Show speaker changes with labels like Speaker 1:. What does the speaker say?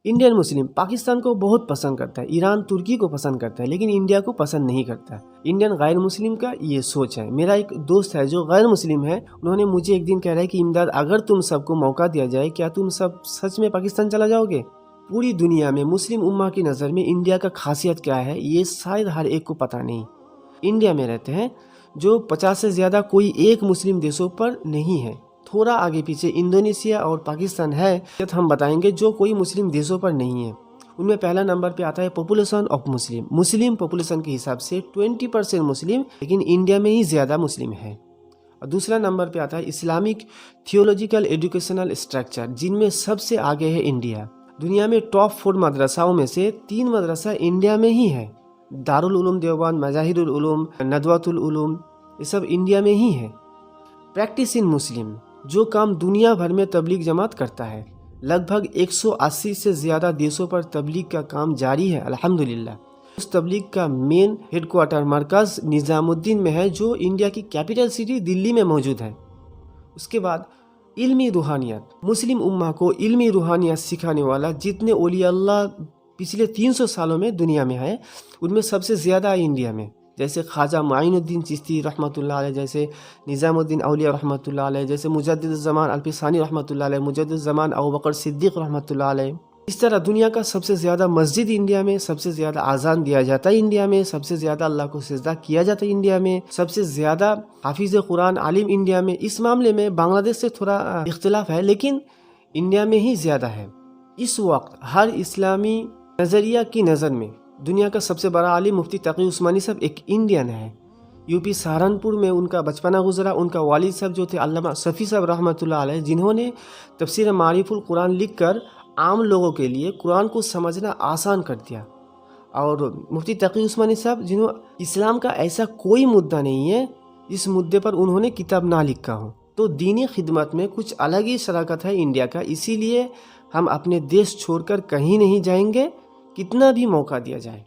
Speaker 1: Indian Muslim Pakistan को बहुत पसंद करता है, ईरान तुर्की को पसंद करता है, लेकिन इंडिया को पसंद नहीं करता है। इंडियन गैर मुस्लिम का ये सोच है। मेरा एक दोस्त है जो गैर मुस्लिम है, उन्होंने मुझे एक दिन कह रहा है कि इमदाद, अगर तुम सबको मौका दिया जाए, क्या तुम सब सच में पाकिस्तान चला जाओगे? पूरी दुनिया में मुस्लिम उम्मा की नज़र में इंडिया का खासियत क्या है, ये शायद हर एक को पता नहीं। इंडिया में रहते हैं जो 50 से ज़्यादा कोई एक मुस्लिम देशों पर नहीं है। थोड़ा आगे पीछे इंडोनेशिया और पाकिस्तान है, हम बताएंगे जो कोई मुस्लिम देशों पर नहीं है। उनमें पहला नंबर पे आता है population of Muslim. Muslim population के हिसाब से 20% मुस्लिम, लेकिन इंडिया में ही ज़्यादा मुस्लिम है। और दूसरा नंबर पे आता है इस्लामिक थियोलॉजिकल एजुकेशनल स्ट्रक्चर, जिनमें सबसे आगे है इंडिया। दुनिया में टॉप 4 मदरसाओं में से 3 मदरसा इंडिया में ही है। दारुल उलूम देवबंद, मजाहिरुल उलूम, नदवतुल उलूम, ये सब इंडिया में ही है। प्रैक्टिस इन मुस्लिम, जो काम दुनिया भर में तबलीग जमात करता है। लगभग 180 से ज़्यादा देशों पर तबलीग का काम जारी है अल्हम्दुलिल्लाह। उस तबलीग का मेन हेडक्वार्टर मरकज़ निज़ामुद्दीन में है, जो इंडिया की कैपिटल सिटी दिल्ली में मौजूद है। उसके बाद इल्मी रूहानियत, मुस्लिम उम्मा को इल्मी रूहानियत सिखाने वाला जितने औलिया अल्लाह पिछले 300 सालों में दुनिया में है, उनमें सबसे ज़्यादा है इंडिया में। जैसे ख्वाजा मुइनुद्दीन चिश्ती रहमतुल्लाह अलैह, जैसे निज़ामुद्दीन औलिया रहमतुल्लाह अलैह, जैसे मुजद्दिद ज़मान अल्पिसानी रहमतुल्लाह अलैह, मुजद्दिद ज़मान अबू बकर सिद्दीक़ रहमतुल्लाह अलैह। इस तरह दुनिया का सबसे ज़्यादा मस्जिद इंडिया में, सबसे ज़्यादा आज़ान दिया जाता है इंडिया में, सबसे ज़्यादा अल्लाह को सिजदा किया जाता है इंडिया में, सबसे ज़्यादा हाफिज़ कुरान आलिम इंडिया में। इस मामले में बांग्लादेश से थोड़ा इख्तिलाफ है, लेकिन इंडिया में ही ज़्यादा है। इस वक्त हर इस्लामी नज़रिया की नज़र में दुनिया का सबसे बड़ा आलिम मुफ्ती तकी उस्मानी साहब एक इंडियन है। यूपी सहारनपुर में उनका बचपना गुजरा। उनका वालिद साहब जो थे अल्लामा शफी साहब रहमतुल्लाह अलैह, जिन्होंने तफसीर मारिफुल कुरान लिखकर आम लोगों के लिए कुरान को समझना आसान कर दिया। और मुफ्ती तकी उस्मानी साहब, जिन्होंने इस्लाम का ऐसा कोई मुद्दा नहीं है इस मुद्दे पर उन्होंने किताब ना लिखा हो। तो दीनी खिदमत में कुछ अलग ही शराकत है इंडिया का, इसीलिए हम अपने देश छोड़कर कहीं नहीं जाएंगे, कितना भी मौका दिया जाए।